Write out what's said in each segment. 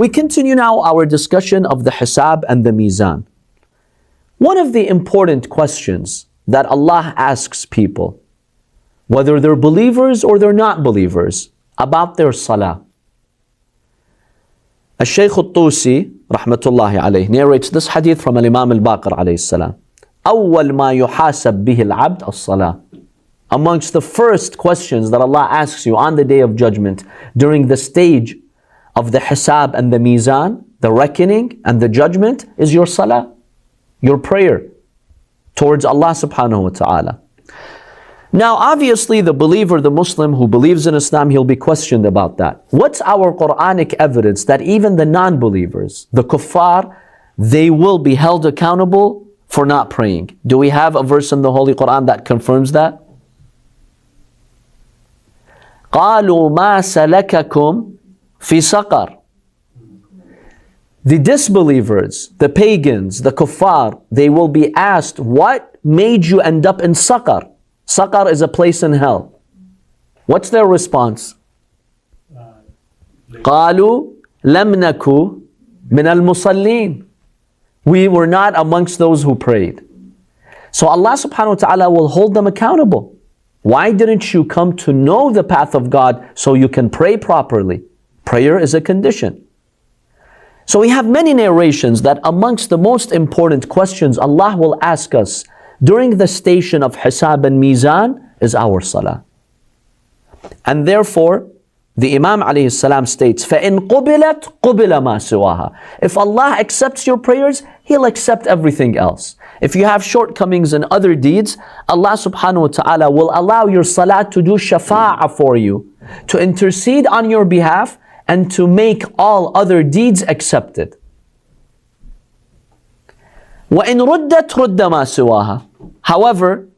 We continue now our discussion of the Hisab and the Mizan. One of the important questions that Allah asks people, whether they're believers or they're not believers, about their Salah. Al-Shaykh al-Tusi, rahmatullahi alayhi, narrates this hadith from Imam al-Baqir alayhi salam. أول ما يحاسب به العبد الصلاة. Amongst the first questions that Allah asks you on the Day of Judgment, during the stage of the Hisab and the Mizan, the reckoning and the judgment, is your Salah, your prayer towards Allah subhanahu wa ta'ala. Now obviously the believer, the Muslim who believes in Islam, he'll be questioned about that. What's our Quranic evidence that even the non-believers, the kuffar, they will be held accountable for not praying? Do we have a verse in the Holy Quran that confirms that? قَالُوا مَا سَلَكَكُمْ فِي سَقَرٍ. The disbelievers, the pagans, the kuffar, they will be asked, what made you end up in Saqar? Saqar is a place in hell. What's their response? قَالُوا لَمْ نَكُ مِنَ الْمُصَلِّينَ. We were not amongst those who prayed. So Allah subhanahu wa ta'ala will hold them accountable. Why didn't you come to know the path of God so you can pray properly? Prayer is a condition. So we have many narrations that amongst the most important questions Allah will ask us during the station of Hisab and Mizan is our Salah. And therefore, the Imam alayhi salam states, فَإِن قُبِلَتْ قُبِلَ مَا سِوَاهَا. If Allah accepts your prayers, He'll accept everything else. If you have shortcomings in other deeds, Allah subhanahu wa ta'ala will allow your salah to do shafa'ah for you, to intercede on your behalf, and to make all other deeds accepted. وَإِن رُدَّتْ رُدَّ مَا سِوَاهَا. However,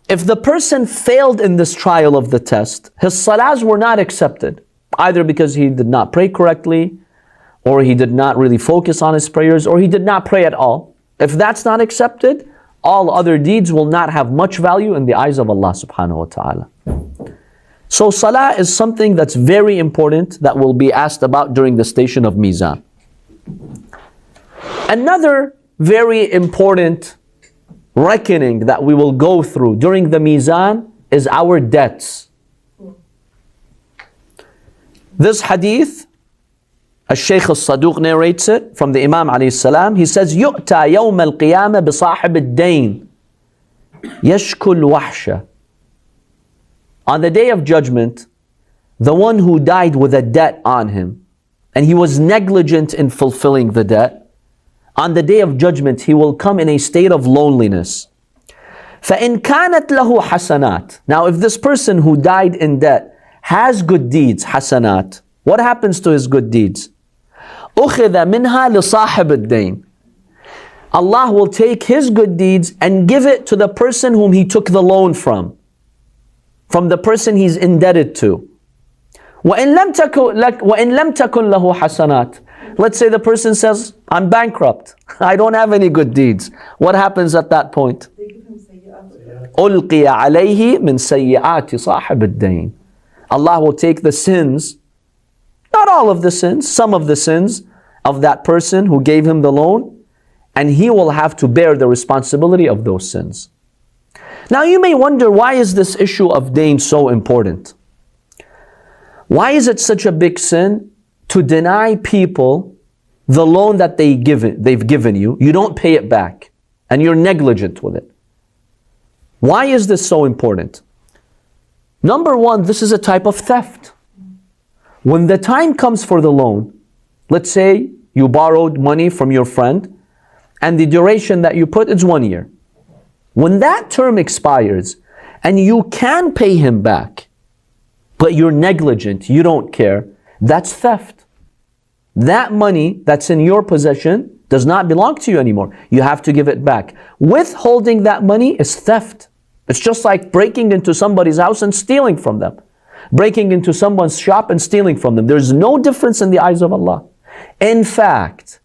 if the person failed in this trial of the test, his salahs were not accepted, either because he did not pray correctly, or he did not really focus on his prayers, or he did not pray at all. If that's not accepted, all other deeds will not have much value in the eyes of Allah subhanahu wa ta'ala. So salah is something that's very important that will be asked about during the station of Mizan. Another very important reckoning that we will go through during the Mizan is our debts. This hadith, Al-Shaykh al-Saduq narrates it from the Imam alayhi salam. He says, يُؤْتَى يَوْمَ الْقِيَامَةِ بِصَاحِبِ الدَّيْنِ يَشْكُ الْوَحْشَةِ. On the Day of Judgment, the one who died with a debt on him, and he was negligent in fulfilling the debt, on the Day of Judgment, he will come in a state of loneliness. فَإِنْ كَانَتْ لَهُ حَسَنَاتٍ. Now if this person who died in debt has good deeds, hasanat, what happens to his good deeds? أُخِذَ مِنْهَا لِصَاحِبِ الدَّيْنِ. Allah will take his good deeds and give it to the person whom he took the loan from the person he's indebted to. وَإِن لَمْ تَكُنْ لَهُ حَسَنَاتٍ. Let's say the person says, I'm bankrupt, I don't have any good deeds. What happens at that point? أُلْقِيَ عَلَيْهِ مِنْ سَيِّئَاتِ صَاحِبِ الدَّيْنِ. Allah will take the sins, not all of the sins, some of the sins of that person who gave him the loan, and he will have to bear the responsibility of those sins. Now you may wonder, why is this issue of dain so important? Why is it such a big sin to deny people the loan that they've given you? You don't pay it back, and you're negligent with it. Why is this so important? Number one, this is a type of theft. When the time comes for the loan, let's say you borrowed money from your friend, and the duration that you put is 1 year. When that term expires, and you can pay him back, but you're negligent, you don't care, that's theft. That money that's in your possession does not belong to you anymore. You have to give it back. Withholding that money is theft. It's just like breaking into somebody's house and stealing from them. Breaking into someone's shop and stealing from them. There's no difference in the eyes of Allah. In fact,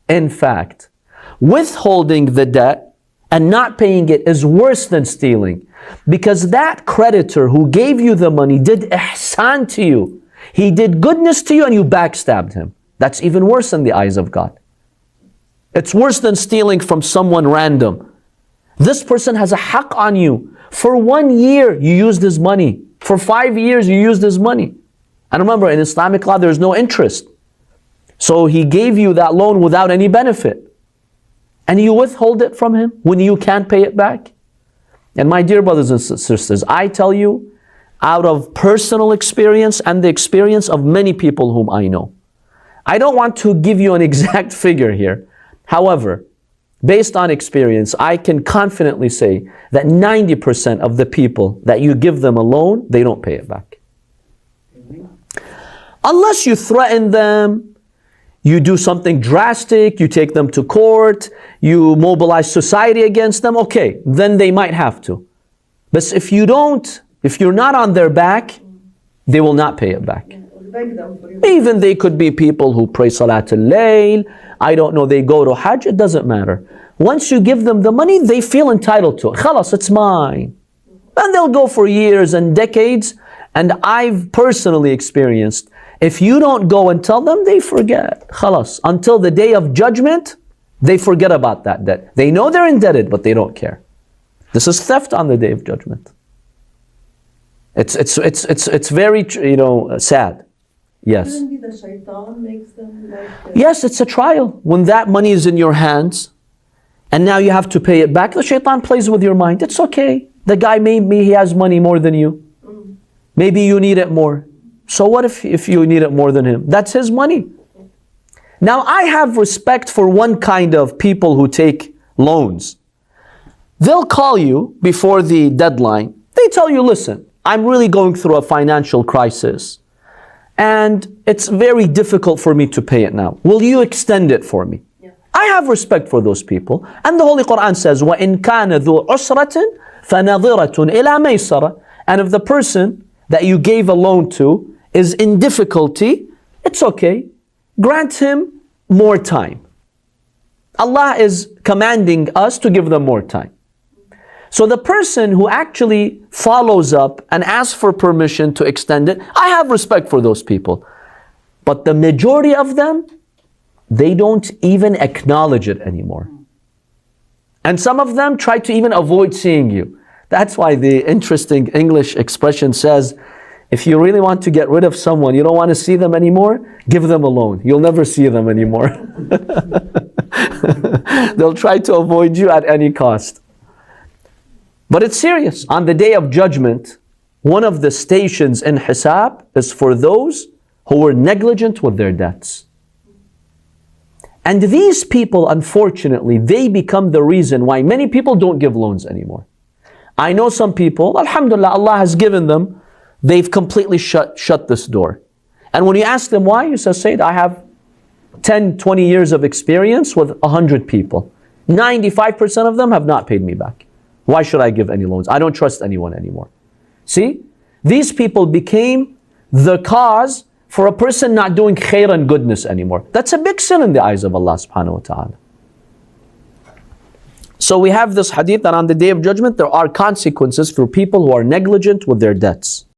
withholding the debt and not paying it is worse than stealing, because that creditor who gave you the money did ihsan to you. He did goodness to you and you backstabbed him. That's even worse in the eyes of God. It's worse than stealing from someone random. This person has a haqq on you. For 1 year, you used his money. For 5 years, you used his money. And remember, in Islamic law, there's no interest. So he gave you that loan without any benefit. And you withhold it from him when you can't pay it back. And my dear brothers and sisters, I tell you, out of personal experience and the experience of many people whom I know. I don't want to give you an exact figure here. However, based on experience, I can confidently say that 90% of the people that you give them a loan, they don't pay it back. Unless you threaten them, you do something drastic, you take them to court, you mobilize society against them, okay, then they might have to. But if you don't, if you're not on their back, they will not pay it back. Even they could be people who pray Salat al-Layl, I don't know, they go to Hajj, it doesn't matter. Once you give them the money, they feel entitled to it. Khalas, it's mine. And they'll go for years and decades. And I've personally experienced, if you don't go and tell them, they forget. Khalas, until the day of judgment, they forget about that debt. They know they're indebted, but they don't care. This is theft on the day of judgment. It's very, sad. Yes. Shouldn't be the shaitan makes them like Yes, it's a trial. When that money is in your hands, and now you have to pay it back, the shaitan plays with your mind. It's okay. The guy, maybe he has money more than you. Maybe you need it more. So what if you need it more than him? That's his money. Now, I have respect for one kind of people who take loans. They'll call you before the deadline. They tell you, listen, I'm really going through a financial crisis. And it's very difficult for me to pay it now. Will you extend it for me? Yeah. I have respect for those people. And the Holy Quran says, وَإِن كَانَ ذُو عُسْرَةٍ فَنَظِرَةٌ إِلَى مَيْسَرَةٍ. And if the person that you gave a loan to is in difficulty, it's okay. Grant him more time. Allah is commanding us to give them more time. So the person who actually follows up and asks for permission to extend it, I have respect for those people. But the majority of them, they don't even acknowledge it anymore. And some of them try to even avoid seeing you. That's why the interesting English expression says, if you really want to get rid of someone, you don't want to see them anymore, give them a loan. You'll never see them anymore. They'll try to avoid you at any cost. But it's serious. On the day of judgment, one of the stations in Hisab is for those who were negligent with their debts. And these people, unfortunately, they become the reason why many people don't give loans anymore. I know some people, alhamdulillah, Allah has given them, they've completely shut this door. And when you ask them why, you say, Sayyid, I have 10, 20 years of experience with 100 people. 95% of them have not paid me back. Why should I give any loans? I don't trust anyone anymore. See? These people became the cause for a person not doing khair and goodness anymore. That's a big sin in the eyes of Allah subhanahu wa ta'ala. So we have this hadith that on the day of judgment there are consequences for people who are negligent with their debts.